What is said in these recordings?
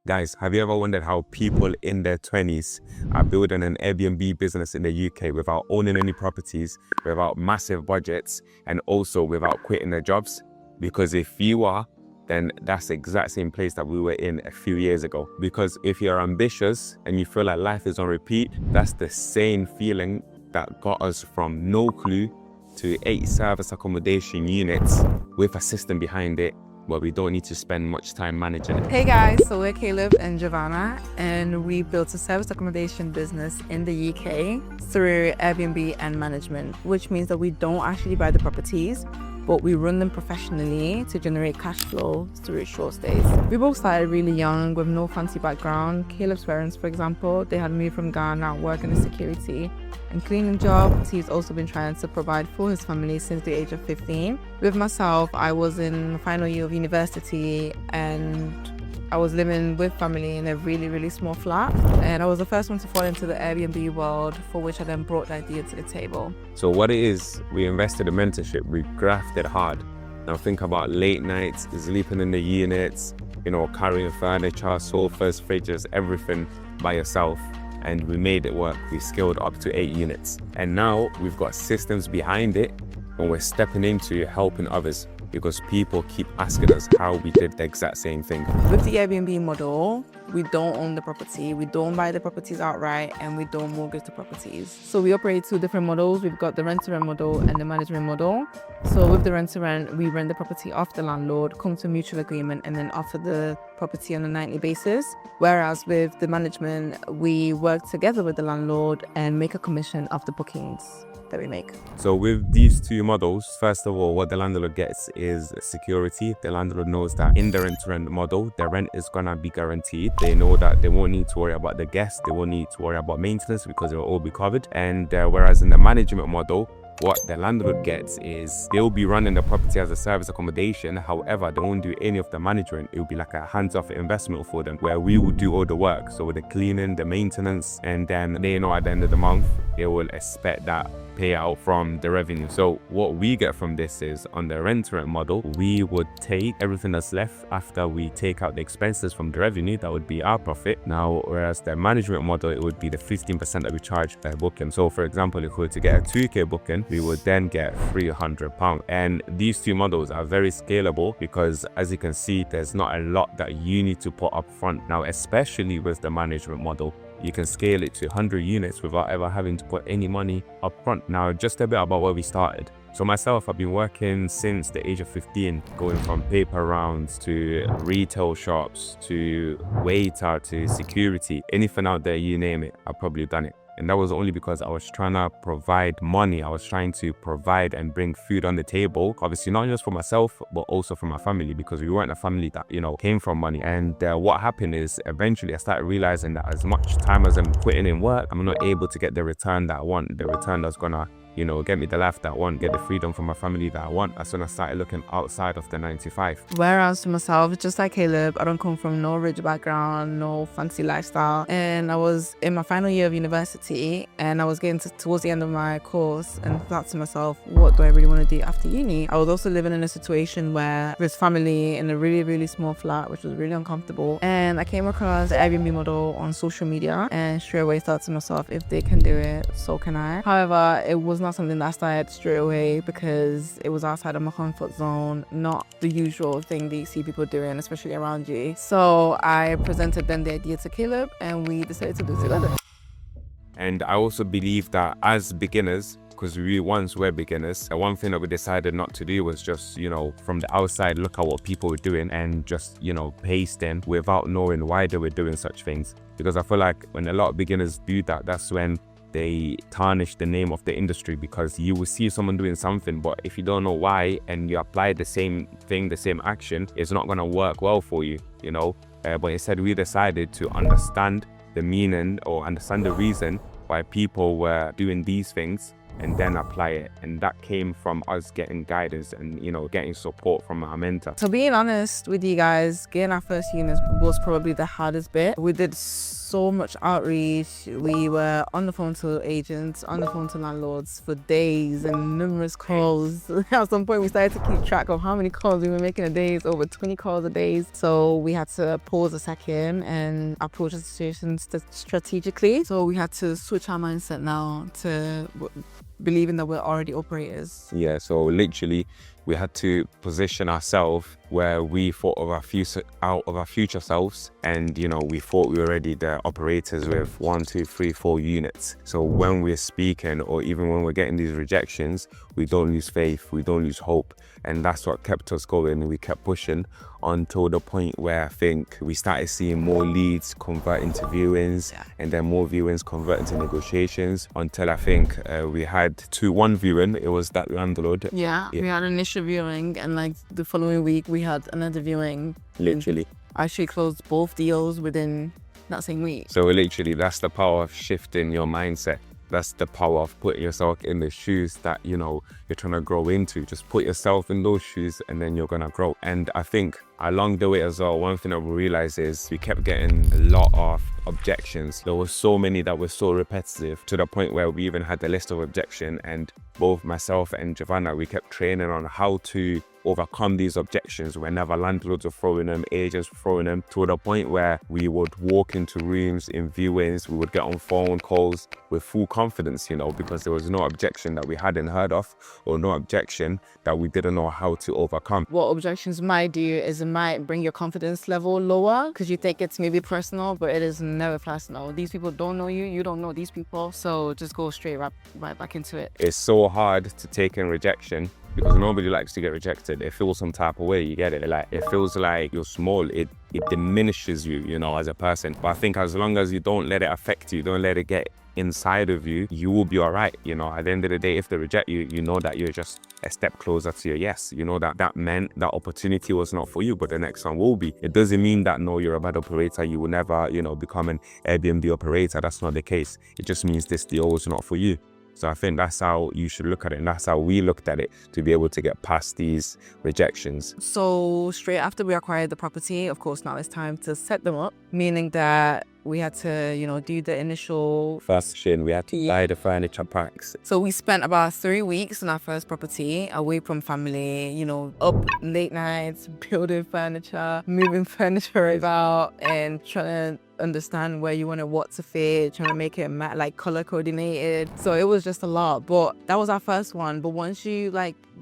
Guys, have you ever wondered how people in their 20s are building an Airbnb business in the UK without owning any properties, without massive budgets, and also without quitting their jobs? Because if you are, then that's the exact same place that we were in a few years ago. Because if you're ambitious and you feel like life is on repeat, that's the same feeling that got us from no clue to 8 service accommodation units with a system behind it, but we don't need to spend much time managing it. Hey guys, so we're Caleb and Giovanna, and we built a service accommodation business in the UK through Airbnb and management, which means that we don't actually buy the properties, but we run them professionally to generate cash flow through short stays. We both started really young with no fancy background. Caleb's parents, for example, they had moved from Ghana, working in security and cleaning jobs. He's also been trying to provide for his family since the age of 15. With myself, I was in the final year of university and I was living with family in a really small flat, and I was the first one to fall into the Airbnb world, for which I then brought the idea to the table. So what it is, we invested in mentorship, we grafted hard. Now think about late nights, sleeping in the units, carrying furniture, sofas, fridges, everything by yourself. And we made it work. We scaled up to 8 units. And now we've got systems behind it, and we're stepping into helping others because people keep asking us how we did the exact same thing. With the Airbnb model, we don't own the property, we don't buy the properties outright, and we don't mortgage the properties. So we operate 2 different models. We've got the rent-to-rent model and the management model. So with the rent-to-rent, we rent the property off the landlord, come to a mutual agreement, and then offer the property on a nightly basis. Whereas with the management, we work together with the landlord and make a commission of the bookings that we make. So with these 2 models, first of all, what the landlord gets is security. The landlord knows that in the rent-to-rent model, the rent is gonna be guaranteed. They know that they won't need to worry about the guests, they won't need to worry about maintenance because it'll all be covered. And whereas in the management model, what the landlord gets is they'll be running the property as a service accommodation. However, they won't do any of the management. It will be like a hands-off investment for them, where we will do all the work. So with the cleaning, the maintenance, and then they know at the end of the month, they will expect that payout from the revenue. So what we get from this is, on the rent-to-rent model, we would take everything that's left after we take out the expenses from the revenue. That would be our profit. Now, whereas the management model, it would be the 15% that we charge per booking. So for example, if we were to get a 2k booking, we would then get £300. And these 2 models are very scalable because, as you can see, there's not a lot that you need to put up front. Now, especially with the management model, you can scale it to 100 units without ever having to put any money up front. Now, just a bit about where we started. So myself, I've been working since the age of 15, going from paper rounds to retail shops to waiter to security. Anything out there, you name it, I've probably done it. And that was only because I was trying to provide money. I was trying to provide and bring food on the table. Obviously, not just for myself, but also for my family, because we weren't a family that, came from money. And what happened is, eventually I started realizing that as much time as I'm putting in work, I'm not able to get the return that I want, the return that's gonna get me the life that I want, get the freedom from my family that I want. That's when I started looking outside of the 9-to-5. Whereas for myself, just like Caleb, I don't come from no rich background, no fancy lifestyle. And I was in my final year of university, and I was getting towards the end of my course, and thought to myself, what do I really want to do after uni? I was also living in a situation where with family in a really small flat, which was really uncomfortable. And I came across the Airbnb model on social media, and straight away thought to myself, if they can do it, so can I. However, it was not something that I started straight away because it was outside of my comfort zone, not the usual thing that you see people doing, especially around you. So I presented then the idea to Caleb, and we decided to do it together. And I also believe that as beginners, because we once were beginners, the one thing that we decided not to do was just, from the outside, look at what people were doing and just, paste in without knowing why they were doing such things. Because I feel like when a lot of beginners do that, that's when they tarnish the name of the industry, because you will see someone doing something, but if you don't know why and you apply the same thing, the same action, it's not going to work well for you, but instead we decided to understand the meaning or understand the reason why people were doing these things and then apply it. And that came from us getting guidance and, getting support from our mentor. So being honest with you guys, getting our first unit was probably the hardest bit. We did so much outreach. We were on the phone to agents, on the phone to landlords for days and numerous calls. At some point, we started to keep track of how many calls we were making a day. It's over 20 calls a day. So we had to pause a second and approach the situation strategically. So we had to switch our mindset now to believing that we're already operators. Yeah, so literally we had to position ourselves where we thought of our future selves, and we thought we were already the operators with 1, 2, 3, 4 units. So when we're speaking, or even when we're getting these rejections, we don't lose faith, we don't lose hope, and that's what kept us going. We kept pushing until the point where I think we started seeing more leads convert into viewings, and then more viewings convert into negotiations, until I think we had one viewing. It was that landlord. Yeah, we had an initial viewing, and like the following week we had another viewing. Literally. I actually closed both deals within that same week. So literally, that's the power of shifting your mindset. That's the power of putting yourself in the shoes that you're trying to grow into. Just put yourself in those shoes and then you're gonna grow. And I think along the way as well, one thing that we realized is we kept getting a lot of objections. There were so many that were so repetitive, to the point where we even had a list of objections, and both myself and Giovanna, we kept training on how to overcome these objections whenever landlords were throwing them, agents were throwing them, to the point where we would walk into rooms in viewings, we would get on phone calls with full confidence, because there was no objection that we hadn't heard of, or no objection that we didn't know how to overcome. What objections might do is it might bring your confidence level lower, because you think it's maybe personal, but it is never personal. These people don't know you, you don't know these people, so just go straight right back into it. It's so hard to take in rejection, because nobody likes to get rejected. It feels some type of way, you get it? Like, it feels like you're small. It diminishes you, as a person. But I think as long as you don't let it affect you, don't let it get inside of you, you will be all right. At the end of the day, if they reject you, you know that you're just a step closer to your yes. You know that meant that opportunity was not for you, but the next one will be. It doesn't mean that, no, you're a bad operator, you will never, become an Airbnb operator. That's not the case. It just means this deal was not for you. So I think that's how you should look at it, and that's how we looked at it, to be able to get past these rejections. So straight after we acquired the property, of course, now it's time to set them up, meaning that we had to, do the initial first shin. We had to buy the furniture packs. So we spent about 3 weeks in our first property, away from family, up late nights, building furniture, moving furniture about, and trying to understand where you wanted what to fit, trying to make it like color coordinated. So it was just a lot, but that was our first one. But once you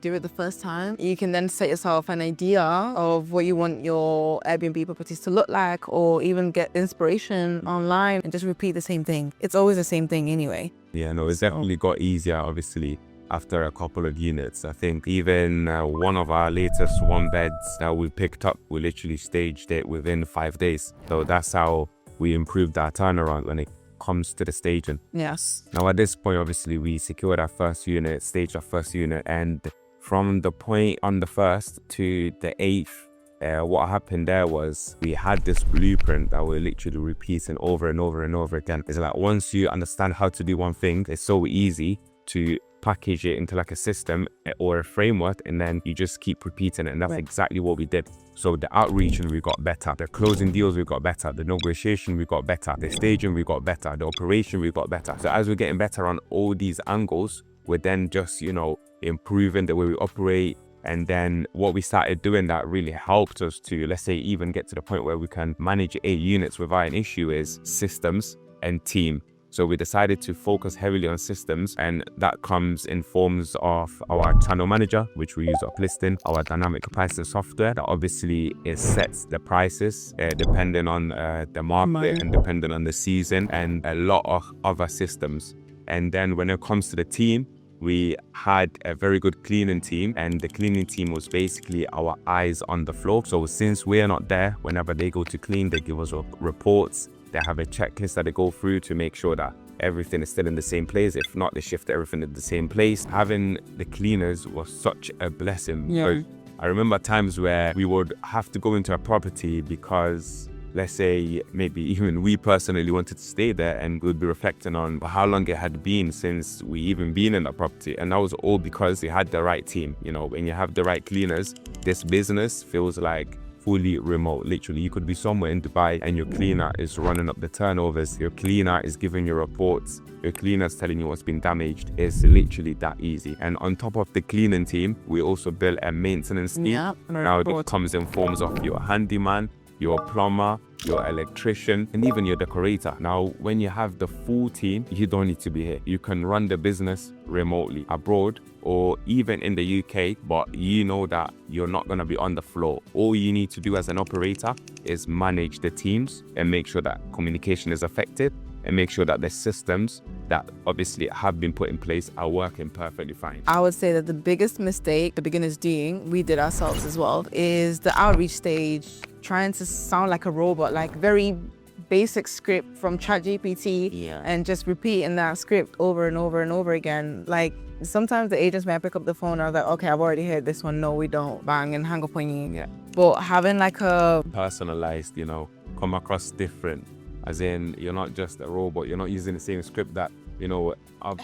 do it the first time, you can then set yourself an idea of what you want your Airbnb properties to look like, or even get inspiration online and just repeat the same thing. It's always the same thing anyway. Yeah, no, it's definitely got easier, obviously, after a couple of units. I think even one of our latest one beds that we picked up, we literally staged it within 5 days. So that's how we improved our turnaround when it comes to the staging. Yes. Now at this point, obviously, we secured our first unit, staged our first unit, and from the point on the 1st to the 8th, what happened there was we had this blueprint that we're literally repeating over and over and over again. It's like, once you understand how to do one thing, it's so easy to package it into like a system or a framework, and then you just keep repeating it. And that's exactly what we did. So the outreach, we got better, the closing deals we got better, the negotiation we got better, the staging we got better, the operation we got better. So as we're getting better on all these angles, we're then just improving the way we operate. And then what we started doing that really helped us to, let's say, even get to the point where we can manage 8 units without an issue, is systems and team. So we decided to focus heavily on systems, and that comes in forms of our channel manager, which we use Uplisting, our dynamic pricing software that obviously it sets the prices depending on the market and depending on the season, and a lot of other systems. And then when it comes to the team, we had a very good cleaning team, and the cleaning team was basically our eyes on the floor. So since we're not there, whenever they go to clean, they give us reports. They have a checklist that they go through to make sure that everything is still in the same place. If not, they shift everything in the same place. Having the cleaners was such a blessing. Yeah. I remember times where we would have to go into a property because, let's say, maybe even we personally wanted to stay there, and we would be reflecting on how long it had been since we even been in that property. And that was all because we had the right team. When you have the right cleaners, this business feels like fully remote. Literally, you could be somewhere in Dubai and your cleaner is running up the turnovers, your cleaner is giving you reports, your cleaner's telling you what's been damaged. It's literally that easy. And on top of the cleaning team, we also built a maintenance team. Yeah, Now it comes in forms of your handyman, your plumber, your electrician, and even your decorator. Now, when you have the full team, you don't need to be here. You can run the business remotely, abroad, or even in the UK, but you know that you're not going to be on the floor. All you need to do as an operator is manage the teams and make sure that communication is effective and make sure that the systems that obviously have been put in place are working perfectly fine. I would say that the biggest mistake the beginners doing, we did ourselves as well, is the outreach stage, trying to sound like a robot, like very basic script from ChatGPT, and just repeating that script over and over and over again. Like sometimes the agents may pick up the phone and I was like, okay, I've already heard this one. No, we don't. Bang, and hang up on you. But having like a personalized, come across different. As in, you're not just a robot, you're not using the same script that,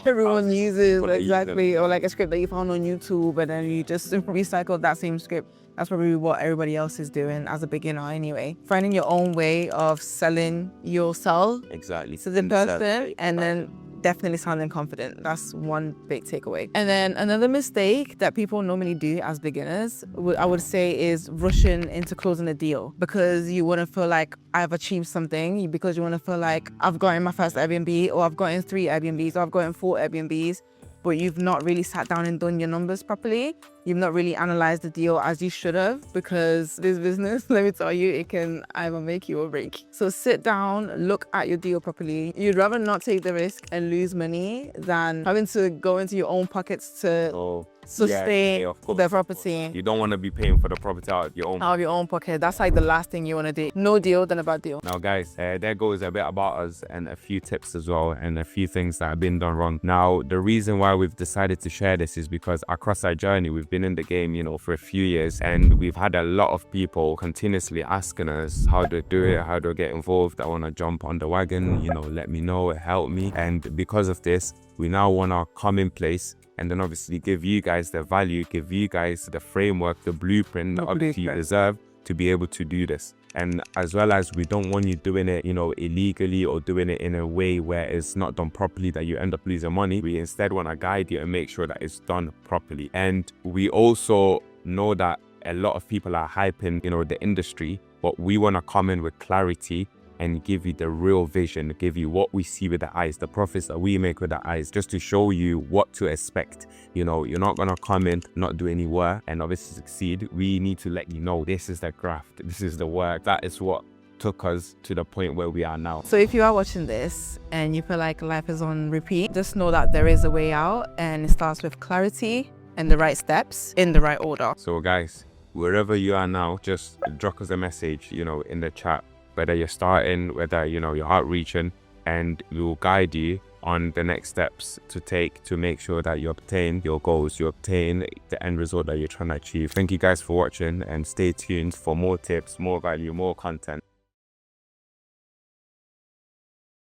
everyone uses, exactly, or like a script that you found on YouTube and then you just recycle that same script. That's probably what everybody else is doing as a beginner anyway. Finding your own way of selling yourself to the person, and then definitely sounding confident. That's one big takeaway. And then another mistake that people normally do as beginners, I would say, is rushing into closing a deal because you want to feel like I've achieved something, because you want to feel like I've gotten my first Airbnb, or I've gotten 3 Airbnbs, or I've gotten 4 Airbnbs, but you've not really sat down and done your numbers properly. You've not really analyzed the deal as you should have, because this business, let me tell you, it can either make you or break. So sit down, look at your deal properly. You'd rather not take the risk and lose money than having to go into your own pockets to sustain the property. You don't want to be paying for the property out of your own pocket. That's like the last thing you want to do. No deal, then a bad deal. Now guys, there goes a bit about us and a few tips as well, and a few things that have been done wrong. Now, the reason why we've decided to share this is because across our journey, we've been in the game, for a few years, and we've had a lot of people continuously asking us how to do it, how to get involved. I want to jump on the wagon, let me know, help me. And because of this, we now want to come in place and then obviously give you guys the value, give you guys the framework, the blueprint that obviously you deserve to be able to do this. And as well as we don't want you doing it, illegally, or doing it in a way where it's not done properly that you end up losing money. We instead want to guide you and make sure that it's done properly. And we also know that a lot of people are hyping, the industry, but we want to come in with clarity and give you the real vision, give you what we see with the eyes, the profits that we make with the eyes, just to show you what to expect. You're not gonna come in, not do any work, and obviously succeed. We need to let you know this is the graft, this is the work. That is what took us to the point where we are now. So if you are watching this and you feel like life is on repeat, just know that there is a way out, and it starts with clarity and the right steps in the right order. So guys, wherever you are now, just drop us a message, in the chat, whether you're starting, whether you're outreaching, and we will guide you on the next steps to take to make sure that you obtain your goals, you obtain the end result that you're trying to achieve. Thank you guys for watching, and stay tuned for more tips, more value, more content.